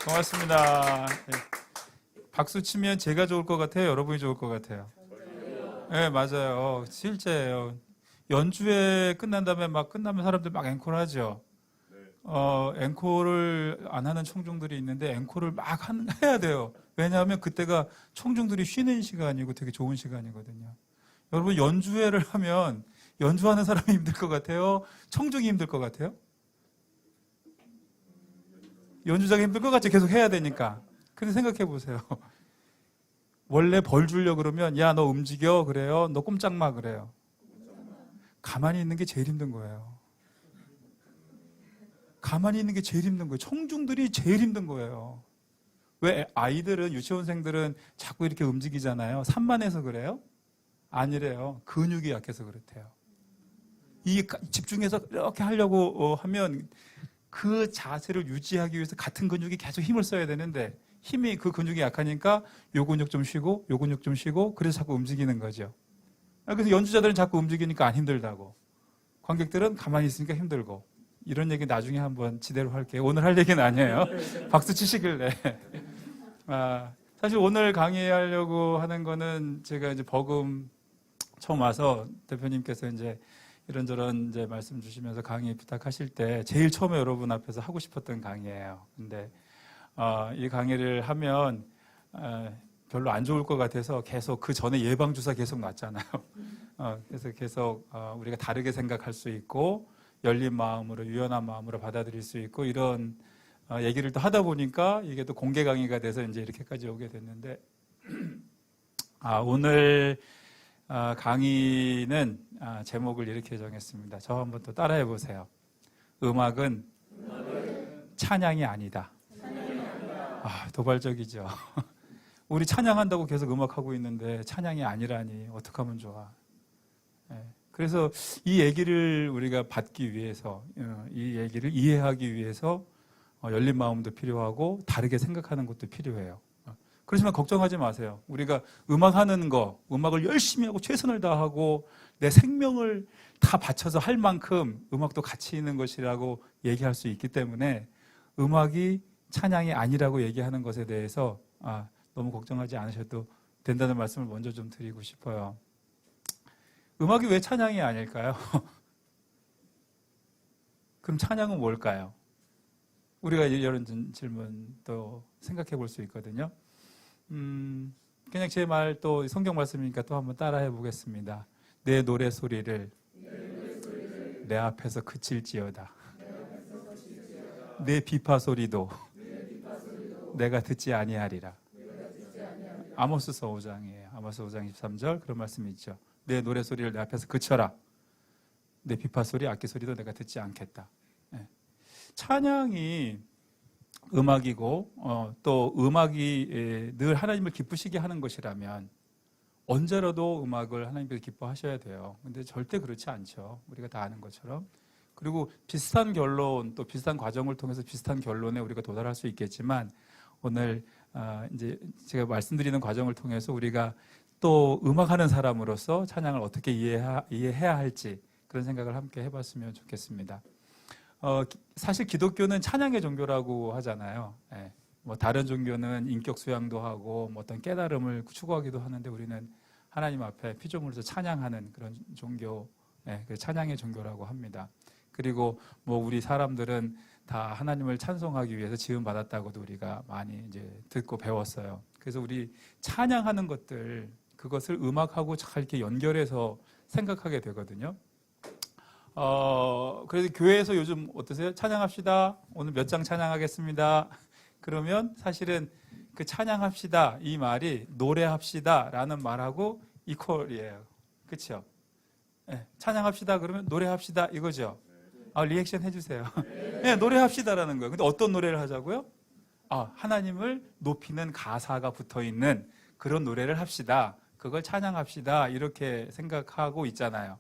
고맙습니다. 네. 박수 치면 제가 좋을 것 같아요? 여러분이 좋을 것 같아요? 네, 맞아요. 실제예요. 연주회 끝난 다음에 막 끝나면 사람들 막 앵콜 하죠. 앵콜을 안 하는 청중들이 있는데 앵콜을 막 해야 돼요. 왜냐하면 그때가 청중들이 쉬는 시간이고 되게 좋은 시간이거든요. 여러분, 연주회를 하면 연주하는 사람이 힘들 것 같아요? 청중이 힘들 것 같아요? 연주자가 힘들 것 같죠. 계속 해야 되니까. 근데 생각해 보세요. 원래 벌 주려고 그러면 야, 너 움직여 그래요? 너 꼼짝 마 그래요? 가만히 있는 게 제일 힘든 거예요. 가만히 있는 게 제일 힘든 거예요. 청중들이 제일 힘든 거예요. 왜 아이들은, 유치원생들은 자꾸 이렇게 움직이잖아요. 산만해서 그래요? 아니래요. 근육이 약해서 그렇대요. 이 집중해서 이렇게 하려고 하면 그 자세를 유지하기 위해서 같은 근육이 계속 힘을 써야 되는데 힘이 그 근육이 약하니까 요 근육 좀 쉬고 요 근육 좀 쉬고 그래서 자꾸 움직이는 거죠. 그래서 연주자들은 자꾸 움직이니까 안 힘들다고. 관객들은 가만히 있으니까 힘들고. 이런 얘기 나중에 한번 지대로 할게요. 오늘 할 얘기는 아니에요. 박수 치시길래. 사실 오늘 강의하려고 하는 거는 제가 이제 버금 처음 와서 대표님께서 이제 이런저런 이제 말씀 주시면서 강의 부탁하실 때 제일 처음에 여러분 앞에서 하고 싶었던 강의예요. 근데 이 강의를 하면 별로 안 좋을 것 같아서 계속 그 전에 예방주사 계속 놨잖아요. 그래서 계속 우리가 다르게 생각할 수 있고 열린 마음으로 유연한 마음으로 받아들일 수 있고 이런 얘기를 또 하다 보니까 이게 또 공개 강의가 돼서 이제 이렇게까지 오게 됐는데 오늘 강의는 제목을 이렇게 정했습니다. 저 한번 또 따라해 보세요. 음악은 찬양이 아니다. 도발적이죠. 우리 찬양한다고 계속 음악하고 있는데 찬양이 아니라니 어떻게 하면 좋아. 그래서 이 얘기를 우리가 받기 위해서, 이 얘기를 이해하기 위해서 열린 마음도 필요하고 다르게 생각하는 것도 필요해요. 그렇지만 걱정하지 마세요. 우리가 음악하는 거, 음악을 열심히 하고 최선을 다하고 내 생명을 다 바쳐서 할 만큼 음악도 가치 있는 것이라고 얘기할 수 있기 때문에 음악이 찬양이 아니라고 얘기하는 것에 대해서 너무 걱정하지 않으셔도 된다는 말씀을 먼저 좀 드리고 싶어요. 음악이 왜 찬양이 아닐까요? 그럼 찬양은 뭘까요? 우리가 이런 질문도 생각해 볼 수 있거든요. 그냥 제 말 또 성경 말씀이니까 또 한번 따라해 보겠습니다. 내 노래 소리를 내 앞에서 그칠지어다. 내 비파 소리도 내가 듣지 아니하리라. 아모스서 5장이에요. 아모스 5장 23절 그런 말씀이 있죠. 내 노래 소리를 내 앞에서 그쳐라. 내 비파 소리, 악기 소리도 내가 듣지 않겠다. 찬양이 음악이고 또 음악이 늘 하나님을 기쁘시게 하는 것이라면 언제라도 음악을 하나님께서 기뻐하셔야 돼요. 근데 절대 그렇지 않죠. 우리가 다 아는 것처럼. 그리고 비슷한 결론, 또 비슷한 과정을 통해서 비슷한 결론에 우리가 도달할 수 있겠지만 오늘 이제 제가 말씀드리는 과정을 통해서 우리가 또 음악하는 사람으로서 찬양을 어떻게 이해해야 할지 그런 생각을 함께 해봤으면 좋겠습니다. 사실 기독교는 찬양의 종교라고 하잖아요. 뭐 다른 종교는 인격 수양도 하고 뭐 어떤 깨달음을 추구하기도 하는데 우리는 하나님 앞에 피조물에서 찬양하는 그런 종교, 그 찬양의 종교라고 합니다. 그리고 뭐 우리 사람들은 다 하나님을 찬송하기 위해서 지음 받았다고도 우리가 많이 이제 듣고 배웠어요. 그래서 우리 찬양하는 것들 그것을 음악하고 잘 이렇게 연결해서 생각하게 되거든요. 그래서 교회에서 요즘 어떠세요? 찬양합시다. 오늘 몇 장 찬양하겠습니다. 그러면 사실은 그 찬양합시다 이 말이 노래합시다 라는 말하고 이퀄이에요. 그렇죠? 찬양합시다 그러면 노래합시다 이거죠. 리액션 해주세요. 네, 노래합시다라는 거예요. 근데 어떤 노래를 하자고요? 하나님을 높이는 가사가 붙어있는 그런 노래를 합시다. 그걸 찬양합시다 이렇게 생각하고 있잖아요.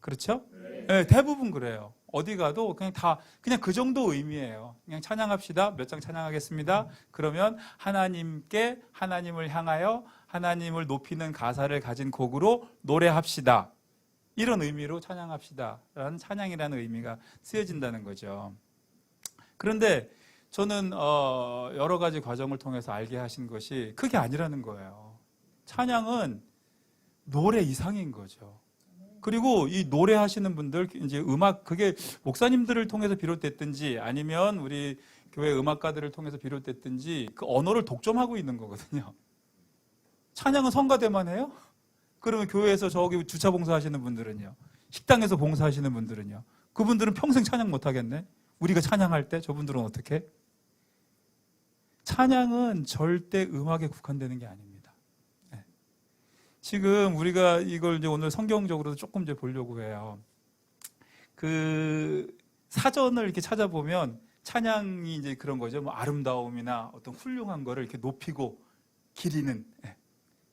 그렇죠? 네, 대부분 그래요. 어디 가도 그냥 그 정도 의미예요. 그냥 찬양합시다. 몇 장 찬양하겠습니다. 그러면 하나님을 향하여 하나님을 높이는 가사를 가진 곡으로 노래합시다. 이런 의미로 찬양합시다. 라는 찬양이라는 의미가 쓰여진다는 거죠. 그런데 저는 여러 가지 과정을 통해서 알게 하신 것이 그게 아니라는 거예요. 찬양은 노래 이상인 거죠. 그리고 이 노래하시는 분들, 이제 음악, 그게 목사님들을 통해서 비롯됐든지 아니면 우리 교회 음악가들을 통해서 비롯됐든지 그 언어를 독점하고 있는 거거든요. 찬양은 성가대만 해요? 그러면 교회에서 저기 주차 봉사하시는 분들은요? 식당에서 봉사하시는 분들은요? 그분들은 평생 찬양 못 하겠네? 우리가 찬양할 때 저분들은 어떻게? 찬양은 절대 음악에 국한되는 게 아닙니다. 네. 지금 우리가 이걸 이제 오늘 성경적으로도 조금 이제 보려고 해요. 그 사전을 이렇게 찾아보면 찬양이 이제 그런 거죠. 뭐 아름다움이나 어떤 훌륭한 거를 이렇게 높이고 기리는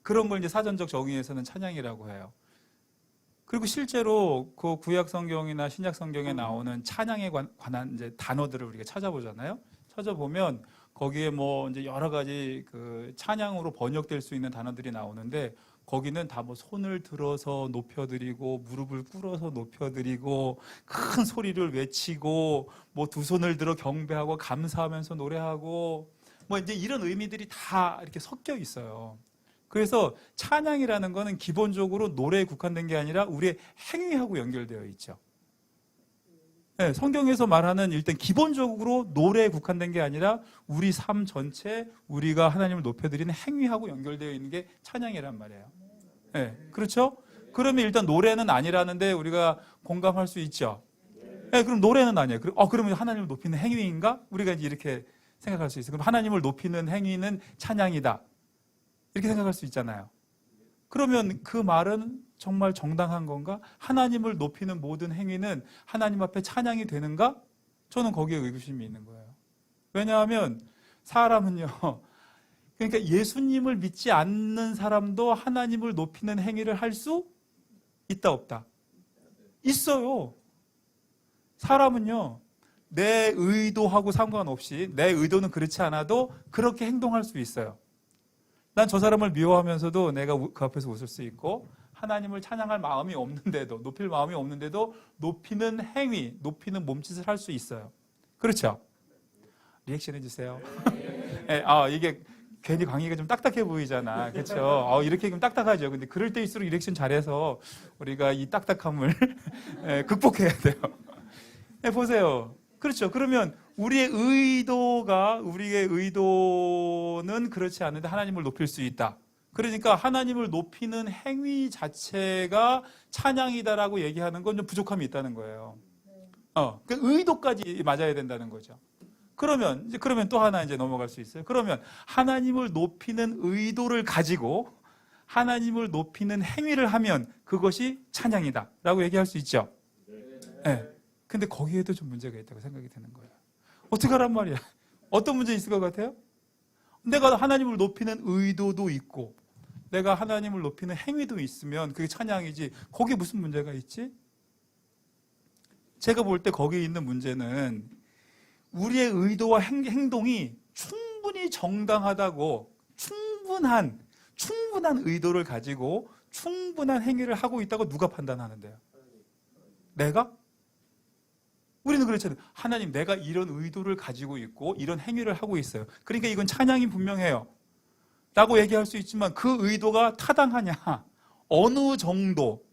그런 걸 이제 사전적 정의에서는 찬양이라고 해요. 그리고 실제로 그 구약 성경이나 신약 성경에 나오는 찬양에 관한 이제 단어들을 우리가 찾아보잖아요. 찾아보면 거기에 뭐 이제 여러 가지 그 찬양으로 번역될 수 있는 단어들이 나오는데 거기는 다 뭐 손을 들어서 높여드리고 무릎을 꿇어서 높여드리고 큰 소리를 외치고 뭐 두 손을 들어 경배하고 감사하면서 노래하고 뭐 이제 이런 의미들이 다 이렇게 섞여 있어요. 그래서 찬양이라는 거는 기본적으로 노래에 국한된 게 아니라 우리의 행위하고 연결되어 있죠. 네, 성경에서 말하는 일단 기본적으로 노래에 국한된 게 아니라 우리 삶 전체 우리가 하나님을 높여드리는 행위하고 연결되어 있는 게 찬양이란 말이에요. 네, 그렇죠? 그러면 일단 노래는 아니라는데 우리가 공감할 수 있죠. 네, 그럼 노래는 아니에요. 그러면 하나님을 높이는 행위인가? 우리가 이제 이렇게 생각할 수 있어요. 그럼 하나님을 높이는 행위는 찬양이다. 이렇게 생각할 수 있잖아요. 그러면 그 말은 정말 정당한 건가? 하나님을 높이는 모든 행위는 하나님 앞에 찬양이 되는가? 저는 거기에 의구심이 있는 거예요. 왜냐하면 사람은요, 그러니까 예수님을 믿지 않는 사람도 하나님을 높이는 행위를 할 수 있다, 없다? 있어요. 사람은요, 내 의도하고 상관없이 내 의도는 그렇지 않아도 그렇게 행동할 수 있어요. 난 저 사람을 미워하면서도 내가 그 앞에서 웃을 수 있고 하나님을 찬양할 마음이 없는데도 높일 마음이 없는데도 높이는 행위, 높이는 몸짓을 할 수 있어요. 그렇죠? 리액션 해주세요. 네, 이게 괜히 강의가 좀 딱딱해 보이잖아. 그렇죠? 이렇게 좀 딱딱하죠. 근데 그럴 때일수록 리액션 잘해서 우리가 이 딱딱함을 극복해야 돼요. 네, 보세요. 그렇죠. 그러면 우리의 의도는 그렇지 않은데 하나님을 높일 수 있다. 그러니까 하나님을 높이는 행위 자체가 찬양이다라고 얘기하는 건 좀 부족함이 있다는 거예요. 그 의도까지 맞아야 된다는 거죠. 그러면 또 하나 이제 넘어갈 수 있어요. 그러면 하나님을 높이는 의도를 가지고 하나님을 높이는 행위를 하면 그것이 찬양이다라고 얘기할 수 있죠. 네. 근데 거기에도 좀 문제가 있다고 생각이 드는 거예요. 어떻게 하란 말이야? 어떤 문제 있을 것 같아요? 내가 하나님을 높이는 의도도 있고 내가 하나님을 높이는 행위도 있으면 그게 찬양이지 거기에 무슨 문제가 있지? 제가 볼 때 거기에 있는 문제는 우리의 의도와 행동이 충분히 정당하다고 충분한 의도를 가지고 충분한 행위를 하고 있다고 누가 판단하는데요? 내가? 우리는 그렇잖아요. 하나님, 내가 이런 의도를 가지고 있고 이런 행위를 하고 있어요. 그러니까 이건 찬양이 분명해요. 라고 얘기할 수 있지만 그 의도가 타당하냐? 어느 정도,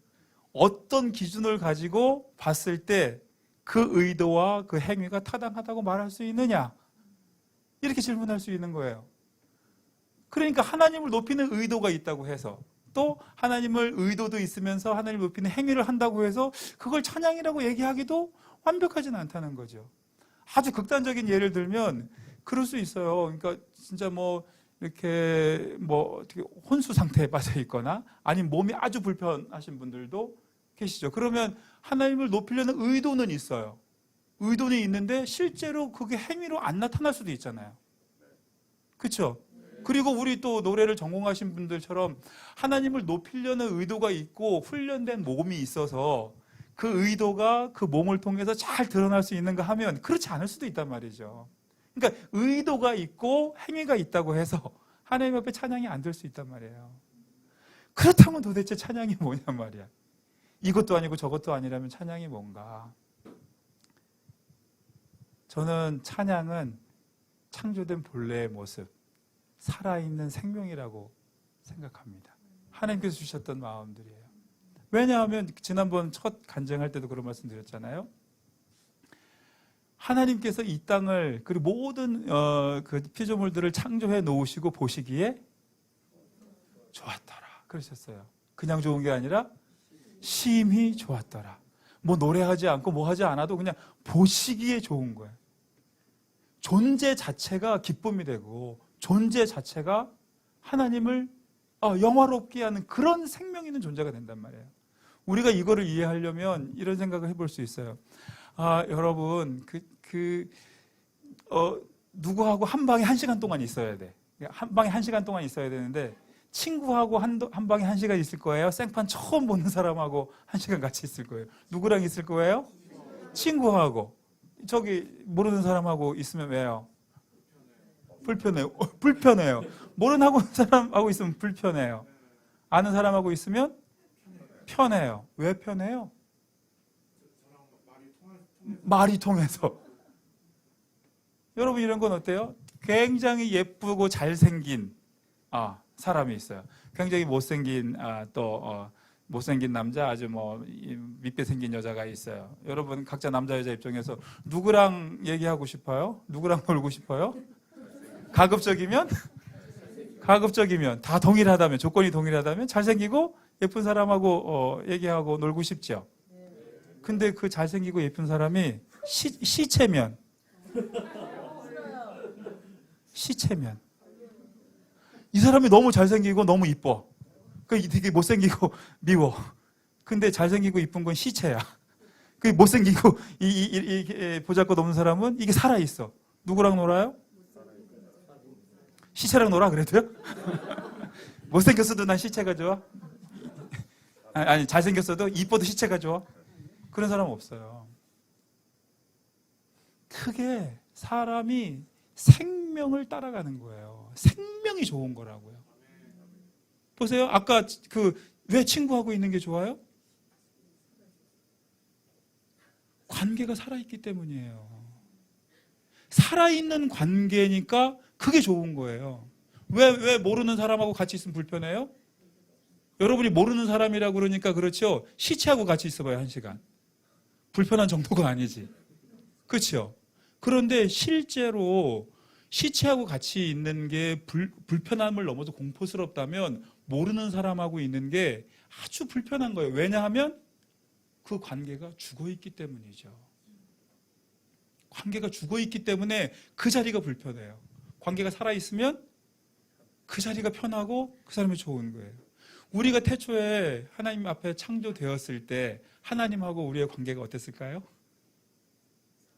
어떤 기준을 가지고 봤을 때 그 의도와 그 행위가 타당하다고 말할 수 있느냐? 이렇게 질문할 수 있는 거예요. 그러니까 하나님을 높이는 의도가 있다고 해서 또 하나님을 의도도 있으면서 하나님을 높이는 행위를 한다고 해서 그걸 찬양이라고 얘기하기도 완벽하진 않다는 거죠. 아주 극단적인 예를 들면 그럴 수 있어요. 그러니까 진짜 뭐 이렇게 뭐 어떻게 혼수 상태에 빠져 있거나 아니면 몸이 아주 불편하신 분들도 계시죠. 그러면 하나님을 높이려는 의도는 있어요. 의도는 있는데 실제로 그게 행위로 안 나타날 수도 있잖아요. 그렇죠? 그리고 우리 또 노래를 전공하신 분들처럼 하나님을 높이려는 의도가 있고 훈련된 몸이 있어서 그 의도가 그 몸을 통해서 잘 드러날 수 있는가 하면 그렇지 않을 수도 있단 말이죠. 그러니까 의도가 있고 행위가 있다고 해서 하나님 앞에 찬양이 안 될 수 있단 말이에요. 그렇다면 도대체 찬양이 뭐냔 말이야. 이것도 아니고 저것도 아니라면 찬양이 뭔가? 저는 찬양은 창조된 본래의 모습, 살아있는 생명이라고 생각합니다. 하나님께서 주셨던 마음들이에요. 왜냐하면 지난번 첫 간증할 때도 그런 말씀 드렸잖아요. 하나님께서 이 땅을 그리고 모든 그 피조물들을 창조해 놓으시고 보시기에 좋았더라 그러셨어요. 그냥 좋은 게 아니라 심히 좋았더라. 뭐 노래하지 않고 뭐 하지 않아도 그냥 보시기에 좋은 거예요. 존재 자체가 기쁨이 되고 존재 자체가 하나님을 영화롭게 하는 그런 생명 있는 존재가 된단 말이에요. 우리가 이거를 이해하려면 이런 생각을 해볼 수 있어요. 여러분 누구하고 한 방에 1시간 동안 있어야 돼. 한 방에 1시간 동안 있어야 되는데 친구하고 한 방에 1시간 있을 거예요? 생판 처음 보는 사람하고 1시간 같이 있을 거예요? 누구랑 있을 거예요? 친구하고. 저기 모르는 사람하고 있으면 왜요? 불편해요. 모르는 사람하고 있으면 불편해요. 아는 사람하고 있으면 편해요. 왜 편해요? 말이 통해서. 여러분 이런 건 어때요? 굉장히 예쁘고 잘생긴 사람이 있어요. 굉장히 못생긴 못생긴 남자, 아주 밉게 생긴 여자가 있어요. 여러분 각자 남자 여자 입장에서 누구랑 얘기하고 싶어요? 누구랑 놀고 싶어요? 가급적이면 다 동일하다면, 조건이 동일하다면 잘생기고 예쁜 사람하고 얘기하고 놀고 싶죠. 근데 그 잘생기고 예쁜 사람이 시체면 이 사람이 너무 잘생기고 너무 이뻐. 되게 못생기고 미워. 근데 잘생기고 이쁜 건 시체야. 그 못생기고 보잘것없는 사람은 이게 살아있어. 누구랑 놀아요? 시체랑 놀아 그래도요? 못생겼어도 난 시체가 좋아? 아니 잘생겼어도 이뻐도 시체가 좋아? 그런 사람은 없어요. 크게 사람이 생명을 따라가는 거예요. 생명이 좋은 거라고요. 보세요. 아까 왜 친구하고 있는 게 좋아요? 관계가 살아있기 때문이에요. 살아있는 관계니까 그게 좋은 거예요. 왜 모르는 사람하고 같이 있으면 불편해요? 여러분이 모르는 사람이라고 그러니까 그렇죠. 시체하고 같이 있어봐요 1시간. 불편한 정도가 아니지. 그렇죠? 그런데 실제로 시체하고 같이 있는 게 불편함을 넘어서 공포스럽다면 모르는 사람하고 있는 게 아주 불편한 거예요. 왜냐하면 그 관계가 죽어있기 때문이죠. 관계가 죽어있기 때문에 그 자리가 불편해요. 관계가 살아있으면 그 자리가 편하고 그 사람이 좋은 거예요. 우리가 태초에 하나님 앞에 창조되었을 때 하나님하고 우리의 관계가 어땠을까요?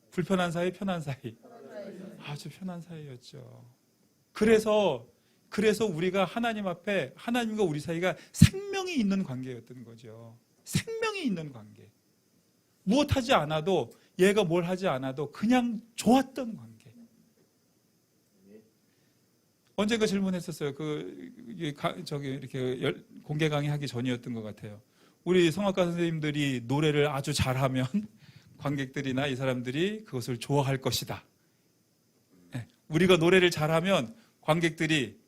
불편한 사이, 편한 사이. 아주 편한 사이였죠. 그래서 우리가 하나님 앞에 하나님과 우리 사이가 생명이 있는 관계였던 거죠. 생명이 있는 관계. 무엇하지 않아도 얘가 뭘 하지 않아도 그냥 좋았던 관계. 언젠가 질문했었어요. 이렇게 공개 강의하기 전이었던 것 같아요. 우리 성악가 선생님들이 노래를 아주 잘하면 관객들이나 이 사람들이 그것을 좋아할 것이다. 우리가 노래를 잘하면 관객들이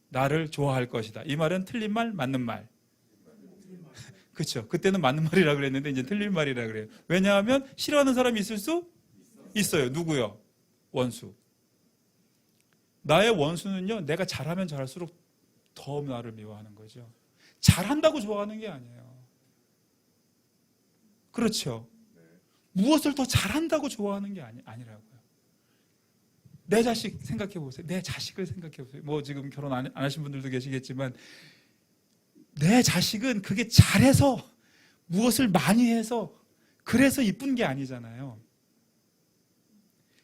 나를 좋아할 것이다. 이 말은 틀린 말, 맞는 말. 그렇죠. 그때는 맞는 말이라 그랬는데 이제 틀린 말이라 그래요. 왜냐하면 싫어하는 사람이 있을 수 있어요. 누구요? 원수. 나의 원수는요, 내가 잘하면 잘할수록 더 나를 미워하는 거죠. 잘한다고 좋아하는 게 아니에요. 그렇죠. 무엇을 더 잘한다고 좋아하는 게 아니라고요. 내 자식 생각해 보세요. 내 자식을 생각해 보세요. 뭐 지금 결혼 안 하신 분들도 계시겠지만 내 자식은 그게 잘해서 무엇을 많이 해서 그래서 이쁜 게 아니잖아요.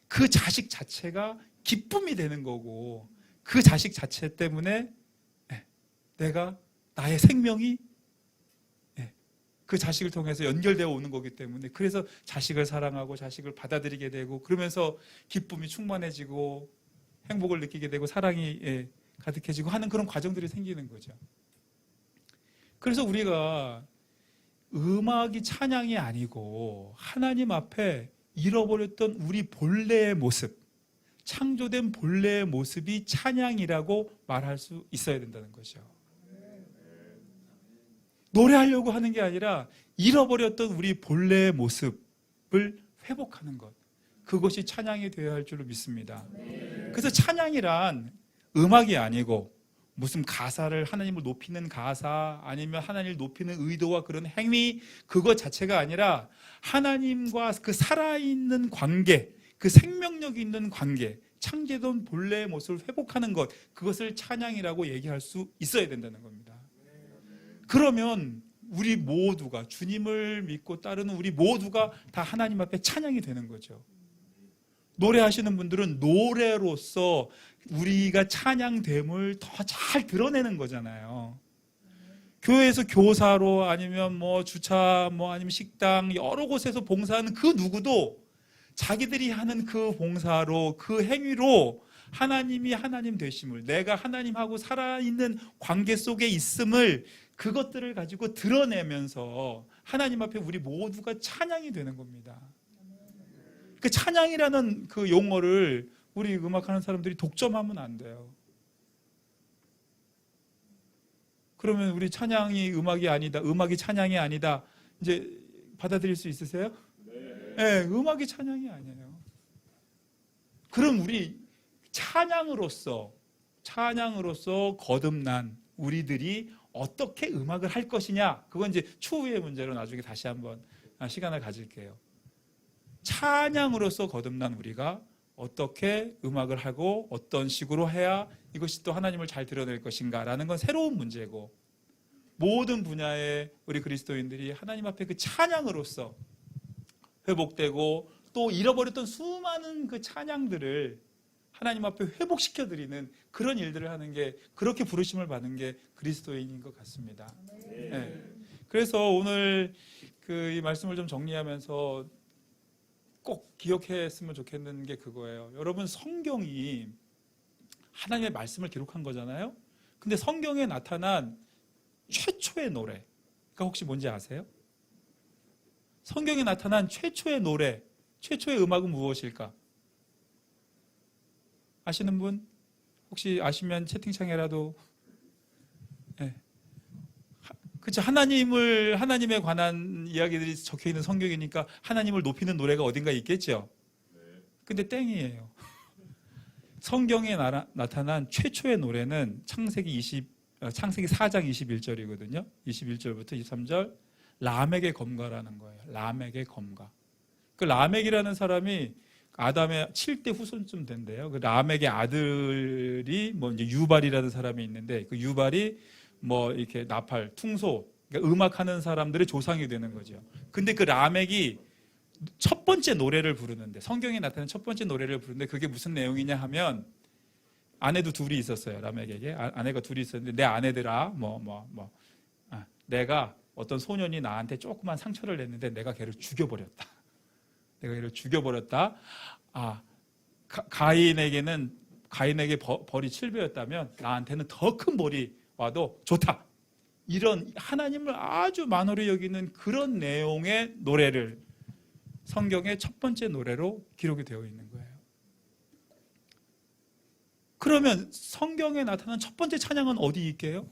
그 자식 자체가 기쁨이 되는 거고 그 자식 자체 때문에 내가 나의 생명이 그 자식을 통해서 연결되어 오는 거기 때문에 그래서 자식을 사랑하고 자식을 받아들이게 되고 그러면서 기쁨이 충만해지고 행복을 느끼게 되고 사랑이 가득해지고 하는 그런 과정들이 생기는 거죠. 그래서 우리가 음악이 찬양이 아니고 하나님 앞에 잃어버렸던 우리 본래의 모습, 창조된 본래의 모습이 찬양이라고 말할 수 있어야 된다는 거죠. 노래하려고 하는 게 아니라 잃어버렸던 우리 본래의 모습을 회복하는 것, 그것이 찬양이 되어야 할 줄로 믿습니다. 그래서 찬양이란 음악이 아니고 무슨 가사를, 하나님을 높이는 가사, 아니면 하나님을 높이는 의도와 그런 행위, 그것 자체가 아니라 하나님과 그 살아있는 관계, 그 생명력 있는 관계, 창조된 본래의 모습을 회복하는 것, 그것을 찬양이라고 얘기할 수 있어야 된다는 겁니다. 그러면 우리 모두가, 주님을 믿고 따르는 우리 모두가 다 하나님 앞에 찬양이 되는 거죠. 노래하시는 분들은 노래로서 우리가 찬양됨을 더 잘 드러내는 거잖아요. 교회에서 교사로, 아니면 뭐 주차, 뭐 아니면 식당, 여러 곳에서 봉사하는 그 누구도 자기들이 하는 그 봉사로, 그 행위로 하나님이 하나님 되심을, 내가 하나님하고 살아있는 관계 속에 있음을, 그것들을 가지고 드러내면서 하나님 앞에 우리 모두가 찬양이 되는 겁니다. 그 찬양이라는 그 용어를 우리 음악하는 사람들이 독점하면 안 돼요. 그러면 우리 찬양이 음악이 아니다, 음악이 찬양이 아니다, 이제 받아들일 수 있으세요? 네, 음악이 찬양이 아니에요. 그럼 우리 찬양으로서 거듭난 우리들이 어떻게 음악을 할 것이냐, 그건 이제 추후의 문제로 나중에 다시 한번 시간을 가질게요. 찬양으로서 거듭난 우리가 어떻게 음악을 하고 어떤 식으로 해야 이것이 또 하나님을 잘 드러낼 것인가 라는 건 새로운 문제고, 모든 분야의 우리 그리스도인들이 하나님 앞에 그 찬양으로서 회복되고 또 잃어버렸던 수많은 그 찬양들을 하나님 앞에 회복시켜드리는 그런 일들을 하는 게, 그렇게 부르심을 받는 게 그리스도인인 것 같습니다. 네. 그래서 오늘 이 말씀을 좀 정리하면서 꼭 기억했으면 좋겠는 게 그거예요. 여러분, 성경이 하나님의 말씀을 기록한 거잖아요. 근데 성경에 나타난 최초의 노래, 그러니까 혹시 뭔지 아세요? 성경에 나타난 최초의 노래, 최초의 음악은 무엇일까? 아시는 분? 혹시 아시면 채팅창에라도. 네. 그렇죠. 하나님에 관한 이야기들이 적혀 있는 성경이니까 하나님을 높이는 노래가 어딘가 있겠죠. 근데 땡이에요. 성경에 나타난 최초의 노래는 창세기 4장 21절이거든요. 21절부터 23절, 라멕의 검가라는 거예요. 라멕의 검가. 그 라멕이라는 사람이 아담의 7대 후손쯤 된대요. 그 라멕의 아들이 뭐 이제 유발이라는 사람이 있는데, 그 유발이 뭐 이렇게 나팔, 퉁소, 그러니까 음악하는 사람들의 조상이 되는 거죠. 근데 그 라멕이 첫 번째 노래를 부르는데, 성경에 나타난 첫 번째 노래를 부르는데, 그게 무슨 내용이냐 하면, 아내도 둘이 있었어요. 라멕에게 아내가 둘이 있었는데, 내 아내들아, 내가 어떤 소년이 나한테 조그만 상처를 냈는데 내가 걔를 죽여버렸다. 가인에게 벌이 7배였다면 나한테는 더 큰 벌이 와도 좋다. 이런 하나님을 아주 만홀히 여기는 그런 내용의 노래를 성경의 첫 번째 노래로 기록이 되어 있는 거예요. 그러면 성경에 나타난 첫 번째 찬양은 어디 있게요?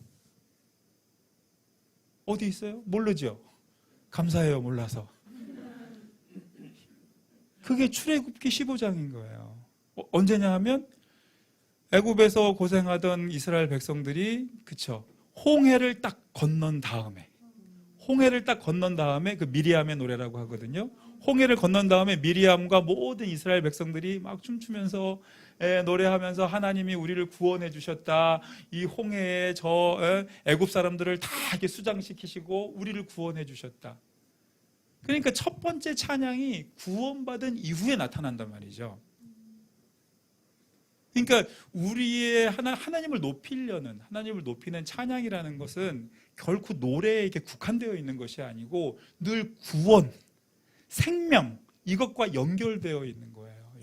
어디 있어요? 모르죠? 감사해요, 몰라서. 그게 출애굽기 15장인 거예요. 언제냐 하면 애굽에서 고생하던 이스라엘 백성들이, 그쵸, 홍해를 딱 건넌 다음에 그 미리암의 노래라고 하거든요. 홍해를 건넌 다음에 미리암과 모든 이스라엘 백성들이 막 춤추면서 노래하면서 하나님이 우리를 구원해 주셨다. 이 홍해에 애굽 사람들을 다 이렇게 수장시키시고 우리를 구원해 주셨다. 그러니까 첫 번째 찬양이 구원받은 이후에 나타난단 말이죠. 그러니까 우리의 하나님을 높이는 찬양이라는 것은 결코 노래에 이렇게 국한되어 있는 것이 아니고 늘 구원, 생명, 이것과 연결되어 있는 거예요.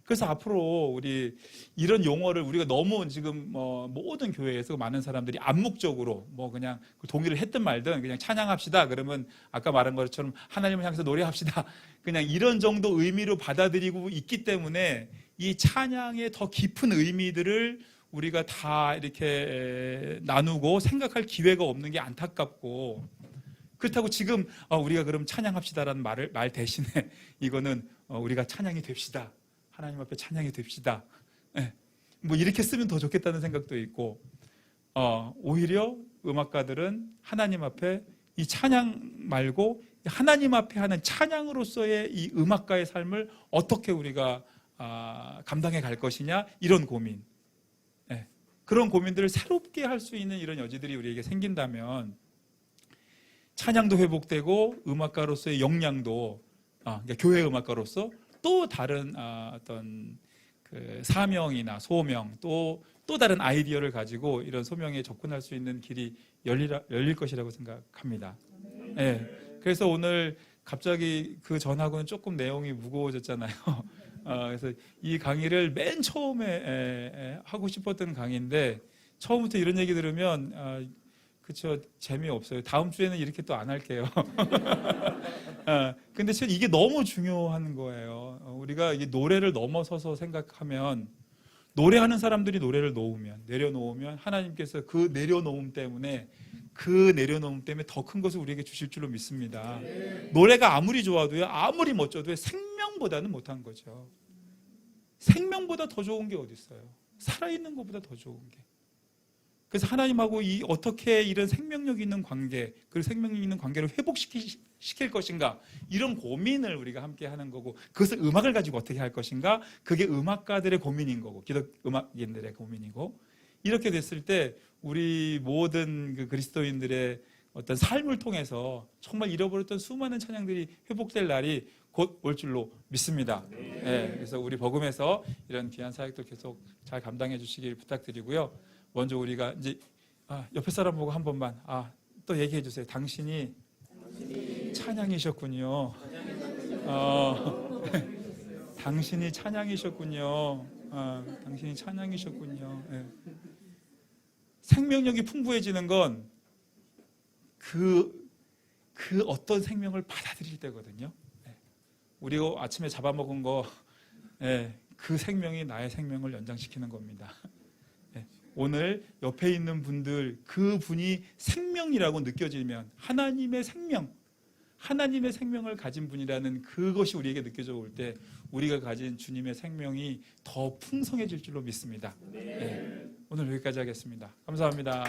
그래서 앞으로 우리 이런 용어를 우리가 너무 지금 모든 교회에서 많은 사람들이 암묵적으로 그냥 동의를 했든 말든 그냥 찬양합시다. 그러면 아까 말한 것처럼 하나님을 향해서 노래합시다. 그냥 이런 정도 의미로 받아들이고 있기 때문에 이 찬양의 더 깊은 의미들을 우리가 다 이렇게 나누고 생각할 기회가 없는 게 안타깝고, 그렇다고 지금 우리가 그럼 찬양합시다라는 말 대신에 이거는 우리가 찬양이 됩시다. 하나님 앞에 찬양이 됩시다. 이렇게 쓰면 더 좋겠다는 생각도 있고, 오히려 음악가들은 하나님 앞에 이 찬양 말고 하나님 앞에 하는 찬양으로서의 이 음악가의 삶을 어떻게 우리가 감당해 갈 것이냐, 이런 고민, 그런 고민들을 새롭게 할 수 있는 이런 여지들이 우리에게 생긴다면 찬양도 회복되고 음악가로서의 역량도, 그러니까 교회 음악가로서 또 다른 어떤 그 사명이나 소명, 또 다른 아이디어를 가지고 이런 소명에 접근할 수 있는 길이 열릴 것이라고 생각합니다. 그래서 오늘 갑자기 그 전하고는 조금 내용이 무거워졌잖아요. 그래서 이 강의를 맨 처음에 하고 싶었던 강의인데, 처음부터 이런 얘기 들으면 그쵸, 재미없어요. 다음 주에는 이렇게 또 안 할게요. 근데 이게 너무 중요한 거예요. 우리가 이게 노래를 넘어서서 생각하면, 노래하는 사람들이 노래를 내려놓으면 하나님께서 그 내려놓음 때문에 더 큰 것을 우리에게 주실 줄로 믿습니다. 노래가 아무리 좋아도요, 아무리 멋져도요, 생명보다는 못한 거죠. 생명보다 더 좋은 게 어디 있어요? 살아있는 것보다 더 좋은 게. 그래서 하나님하고 어떻게 이런 생명력 있는 관계, 그 생명력 있는 관계를 회복시킬 것인가, 이런 고민을 우리가 함께 하는 거고, 그것을 음악을 가지고 어떻게 할 것인가, 그게 음악가들의 고민인 거고, 기독 음악인들의 고민이고, 이렇게 됐을 때 우리 모든 그 그리스도인들의 어떤 삶을 통해서 정말 잃어버렸던 수많은 찬양들이 회복될 날이 곧 올 줄로 믿습니다. 그래서 우리 복음에서 이런 귀한 사역들 계속 잘 감당해 주시길 부탁드리고요. 먼저 우리가 이제 옆에 사람 보고 한 번만 또 얘기해 주세요. 당신이 찬양이셨군요. 당신이 찬양이셨군요. 당신이 찬양이셨군요. 생명력이 풍부해지는 건 그 어떤 생명을 받아들일 때거든요. 우리가 아침에 잡아먹은 거, 그 생명이 나의 생명을 연장시키는 겁니다. 오늘 옆에 있는 분들, 그 분이 생명이라고 느껴지면, 하나님의 생명을 가진 분이라는 그것이 우리에게 느껴져 올 때 우리가 가진 주님의 생명이 더 풍성해질 줄로 믿습니다. 오늘 여기까지 하겠습니다. 감사합니다.